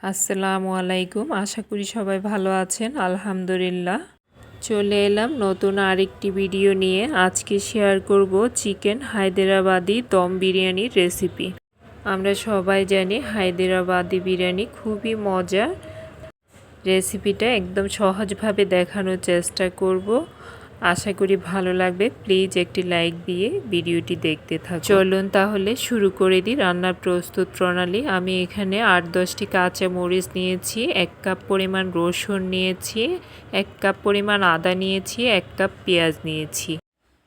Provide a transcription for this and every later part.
আসসালামু আলাইকুম। আশা করি সবাই ভালো আছেন। আলহামদুলিল্লাহ। চলে এলাম নতুন আরেকটি ভিডিও নিয়ে। আজকে শেয়ার করব চিকেন হায়দ্রাবাদি দম বিরিয়ানির রেসিপি। আমরা সবাই জানি হায়দ্রাবাদি বিরিয়ানি খুবই মজা। রেসিপিটা একদম সহজভাবে দেখানোর চেষ্টা করব। আশা করি ভালো লাগবে। প্লিজ একটি লাইক দিয়ে ভিডিওটি দেখতে থাকুন। চলুন তাহলে শুরু করে দিই রান্নার প্রস্তুত প্রণালী। আমি এখানে 8-10টি কাঁচা মরিচ নিয়েছি, 1 কাপ পরিমাণ রসুন নিয়েছি, 1 কাপ পরিমাণ আদা নিয়েছি, 1 কাপ পেঁয়াজ নিয়েছি।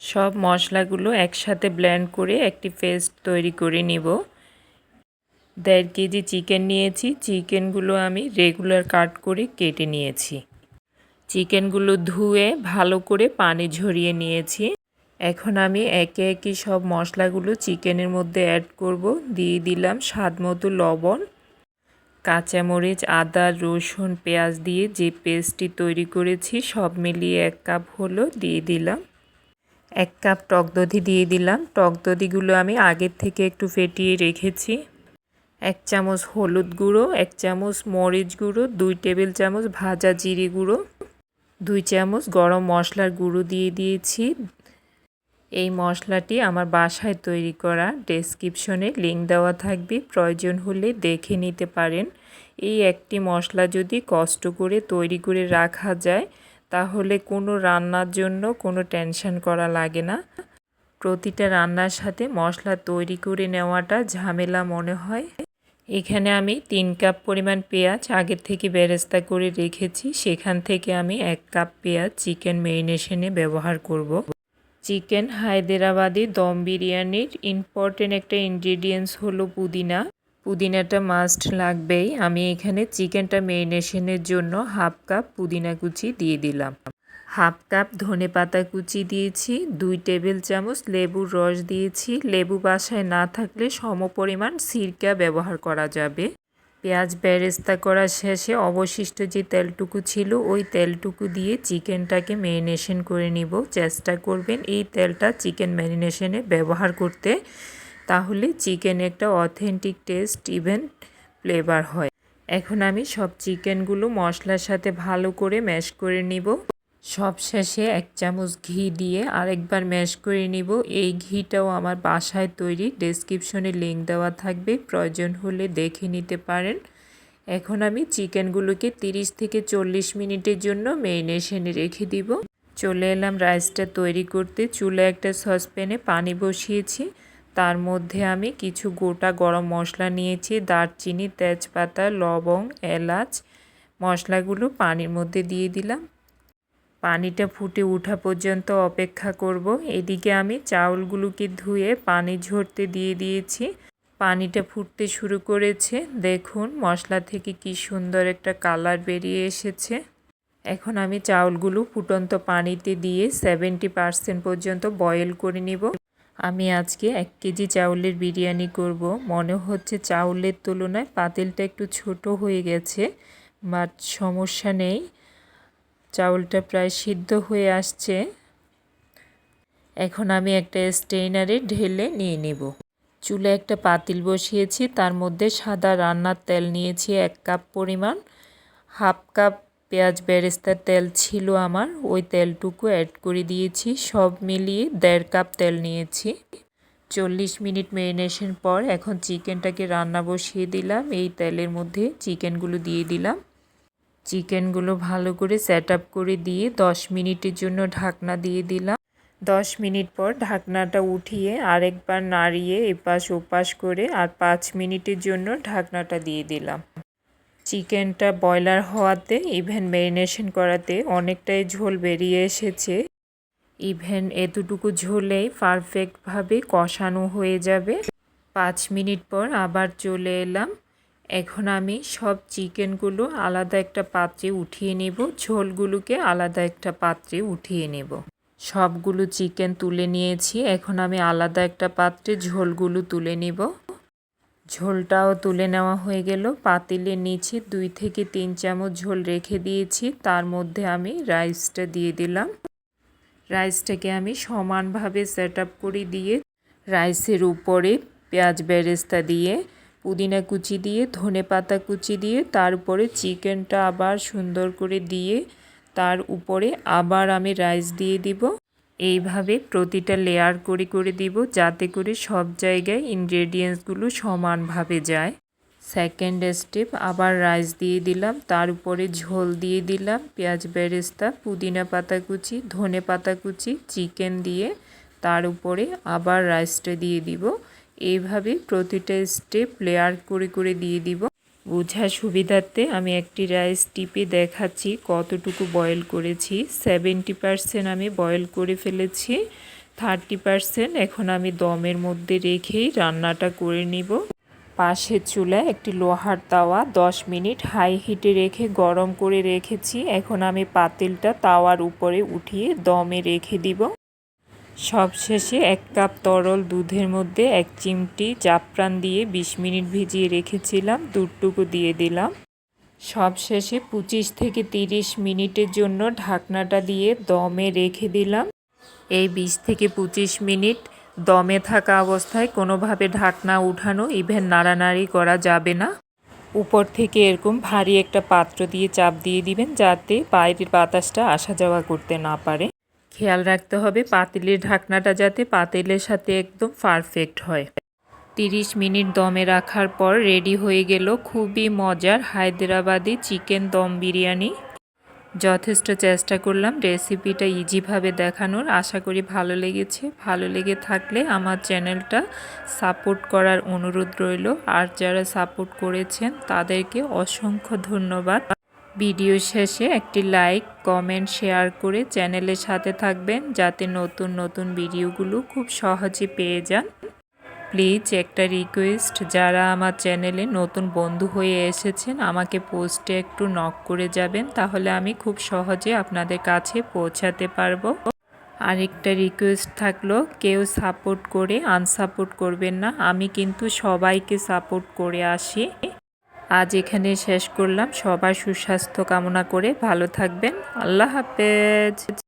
সব মশলাগুলো একসাথে ব্লেন্ড করে একটি পেস্ট তৈরি করে নিব। 1.5 কেজি চিকেন নিয়েছি। চিকেনগুলো আমি রেগুলার কাট করে কেটে নিয়েছি। চিকেনগুলো ধুয়ে ভালো করে পানি ঝরিয়ে নিয়েছি। এখন আমি একে একে সব মশলাগুলো চিকেনের মধ্যে অ্যাড করব। দিয়ে দিলাম স্বাদমতো লবণ, কাঁচামরিচ, আদা, রসুন, পেঁয়াজ দিয়ে যে পেস্টটি তৈরি করেছি সব মিলিয়ে 1 কাপ হলো দিয়ে দিলাম। 1 কাপ টক দধি দিয়ে দিলাম। টক দধিগুলো আমি আগের থেকে একটু ফেটিয়ে রেখেছি। 1 চামচ হলুদ গুঁড়ো, 1 চামচ মরিচ গুঁড়ো, 2 টেবিল চামচ ভাজা জিরে গুঁড়ো, 2 চামচ গরম মশলার গুঁড়ো দিয়ে দিয়েছি। এই মশলাটি আমার বাসায় তৈরি করা, ডেসক্রিপশনে লিংক দেওয়া থাকবে, প্রয়োজন হলে দেখে নিতে পারেন। এই একটি মশলা যদি কষ্ট করে তৈরি করে রাখা যায় তাহলে কোনো রান্নার জন্য কোনো টেনশন করা লাগে না। প্রতিটা রান্নার সাথে মশলা তৈরি করে নেওয়াটা ঝামেলা মনে হয়। এখানে আমি 3 কাপ পরিমাণ পেঁয়াজ আগের থেকে বেরেস্তা করে রেখেছি। সেখান থেকে আমি 1 কাপ পেঁয়াজ চিকেন ম্যারিনেশনে ব্যবহার করব। চিকেন হায়দ্রাবাদি দম বিরিয়ানির ইম্পর্টেন্ট একটা ইনগ্রেডিয়েন্টস হলো পুদিনা। পুদিনাটা মাস্ট লাগবেই। আমি এখানে চিকেনটা ম্যারিনেশনের জন্য 1/2 কাপ পুদিনা কুচি দিয়ে দিলাম। 1/2 কাপ ধনেপাতা কুচি দিয়েছি। 2 টেবিল চামচ লেবুর রস দিয়েছি। লেবু বাসায় না থাকলে সমপরিমাণ সিরকা ব্যবহার করা যাবে। পেঁয়াজ বেরেস্তা করা শেষে অবশিষ্ট যে তেলটুকু ছিল ওই তেলটুকু দিয়ে চিকেনটাকে ম্যারিনেশন করে নিব। চেষ্টা করবেন এই তেলটা চিকেন ম্যারিনেশনে ব্যবহার করতে, তাহলে চিকেনে একটা অথেন্টিক টেস্ট ইভেন ফ্লেভার হয়। এখন আমি সব চিকেনগুলো মশলার সাথে ভালো করে ম্যাশ করে নিব। সব শেষে 1 চামচ ঘি দিয়ে আরেকবার ম্যাশ করে নিব। এই ঘিটাও আমার বাসায় তৈরি, ডেসক্রিপশনে লিংক দেওয়া থাকবে, প্রয়োজন হলে দেখে নিতে পারেন। এখন আমি চিকেনগুলোকে 30 থেকে 40 মিনিটের জন্য ম্যারিনেশনে রেখে দিব। চলে এলাম রাইসটা তৈরি করতে। চুলায় একটা সসপ্যানে পানি বসিয়েছি। তার মধ্যে আমি কিছু গোটা গরম মশলা নিয়েছি, দারচিনি, তেজপাতা, লবং, এলাচ। মশলাগুলো পানির মধ্যে দিয়ে দিলাম। পানিটা ফুটে ওঠা পর্যন্ত অপেক্ষা করব। এদিকে আমি চাউলগুলোকে ধুয়ে পানি ঝরতে দিয়ে দিয়েছি। পানিটা ফুটতে শুরু করেছে। দেখুন মশলা থেকে কি সুন্দর একটা কালার বেরিয়ে এসেছে। এখন আমি চাউলগুলো ফুটন্ত পানিতে দিয়ে 70% পর্যন্ত বয়েল করে নিব। আমি আজকে 1 কেজি চাউলের বিরিয়ানি করব। মনে হচ্ছে চাউলের তুলনায় পাতিলটা একটু ছোট হয়ে গেছে, বাট সমস্যা নেই, চাউলটা প্রায় সিদ্ধ হয়ে আসছে। এখন আমি একটা স্ট্রেইনারে ঢেলে নিয়ে নেব। চুলায় একটা পাতিল বসিয়েছি, তার মধ্যে সাদা রান্নার তেল নিয়েছি 1 কাপ পরিমাণ। 1/2 কাপ পেঁয়াজ বেরেস্তার তেল ছিল আমার, ওই তেলটুকু অ্যাড করে দিয়েছি। সব মিলিয়ে 1.5 কাপ তেল নিয়েছি। 40 মিনিট ম্যারিনেশন পর এখন চিকেনটাকে রান্না বসিয়ে দিলাম। এই তেলের মধ্যে চিকেনগুলো দিয়ে দিলাম। চিকেনগুলো ভালো করে সেট আপ করে দিয়ে 10 মিনিটের জন্য ঢাকনা দিয়ে দিলাম। 10 মিনিট পর ঢাকনাটা উঠিয়ে আরেকবার নাড়িয়ে এপাশ ওপাশ করে আর 5 মিনিটের জন্য ঢাকনাটা দিয়ে দিলাম। চিকেনটা বয়লার হওয়াতে ইভেন ম্যারিনেশন করাতে অনেকটাই ঝোল বেরিয়ে এসেছে। ইভেন এতটুকু ঝোলেই পারফেক্টভাবে কষানো হয়ে যাবে। 5 মিনিট পর আবার চলে এলাম। এখন আমি সব চিকেনগুলো আলাদা একটা পাত্রে উঠিয়ে নেব, ঝোলগুলোকে আলাদা একটা পাত্রে উঠিয়ে নেব। সবগুলো চিকেন তুলে নিয়েছি। এখন আমি আলাদা একটা পাত্রে ঝোলগুলো তুলে নেব। ঝোলটাও তুলে নেওয়া হয়ে গেল। পাতিলের নিচে 2 থেকে 3 চামচ ঝোল রেখে দিয়েছি। তার মধ্যে আমি রাইসটা দিয়ে দিলাম। রাইসটাকে আমি সমানভাবে সেট আপ করে দিয়ে রাইসের উপরে পেঁয়াজ বেরেস্তা দিয়ে পুদিনা কুচি দিয়ে, ধনেপাতা কুচি দিয়ে, তার উপরে চিকেনটা আবার সুন্দর করে দিয়ে তার উপরে আবার আমি রাইস দিয়ে দিব। এইভাবে প্রতিটা লেয়ার করে করে দিব, যাতে করে সব জায়গায় ইনগ্রেডিয়েন্টসগুলো সমানভাবে যায়। সেকেন্ড স্টেপ, আবার রাইস দিয়ে দিলাম, তার উপরে ঝোল দিয়ে দিলাম, পেঁয়াজ বেরেস্তা, পুদিনা পাতা কুচি, ধনে পাতা কুচি, চিকেন দিয়ে তার উপরে আবার রাইসটা দিয়ে দিব। এইভাবে প্রতিটা স্টেপ লেয়ার করে করে দিয়ে দিব। বোঝার সুবিধার্থে আমি একটি রাইস টিপে দেখাচ্ছি কতটুকু বয়েল করেছি। 70% আমি বয়েল করে ফেলেছি, 30% এখন আমি দমের মধ্যে রেখেই রান্নাটা করে নিব। পাশের চুলায় একটি লোহার তাওয়া 10 মিনিট হাই হিটে রেখে গরম করে রেখেছি। এখন আমি পাতিলটা তাওয়ার উপরে উঠিয়ে দমে রেখে দিব। সবশেষে 1 কাপ তরল দুধের মধ্যে 1 চিমটি জাফরান দিয়ে 20 মিনিট ভিজিয়ে রেখেছিলাম, দুধটুকু দিয়ে দিলাম। সবশেষে 25 থেকে 30 মিনিটের জন্য ঢাকনাটা দিয়ে দমে রেখে দিলাম। এই 20 থেকে 25 মিনিট দমে থাকা অবস্থায় কোনোভাবে ঢাকনা উঠানো ইভেন নাড়ানাড়ি করা যাবে না। উপর থেকে এরকম ভারী একটা পাত্র দিয়ে চাপ দিয়ে দিবেন, যাতে বাইরের বাতাসটা আসা যাওয়া করতে না পারে। খেয়াল রাখতে হবে পাতিলের ঢাকনাটা যাতে পাতিলের সাথে একদম পারফেক্ট হয়। 30 মিনিট দমে রাখার পর রেডি হয়ে গেল খুবই মজার হায়দ্রাবাদি চিকেন দম বিরিয়ানি। যথেষ্ট চেষ্টা করলাম রেসিপিটা ইজিভাবে দেখানোর। আশা করি ভালো লেগেছে। ভালো লেগে থাকলে আমার চ্যানেলটা সাপোর্ট করার অনুরোধ রইল। আর যারা সাপোর্ট করেছেন তাদেরকে অসংখ্য ধন্যবাদ। ভিডিও শেষে একটি লাইক, কমেন্ট, শেয়ার করে চ্যানেলের সাথে থাকবেন, যাতে নতুন নতুন ভিডিওগুলো খুব সহজে পেয়ে যান। প্লিজ একটা রিকোয়েস্ট, যারা আমার চ্যানেলে নতুন বন্ধু হয়ে এসেছেন আমাকে পোস্টে একটু নক করে যাবেন, তাহলে আমি খুব সহজে আপনাদের কাছে পৌঁছাতে পারবো। আরেকটা রিকোয়েস্ট থাকলো, কেউ সাপোর্ট করে আনসাপোর্ট করবেন না, আমি কিন্তু সবাইকে সাপোর্ট করে আসি। আজ এখানে শেষ করলাম। সবার সুস্বাস্থ্য কামনা করে ভালো থাকবেন। আল্লাহ হাফেজ।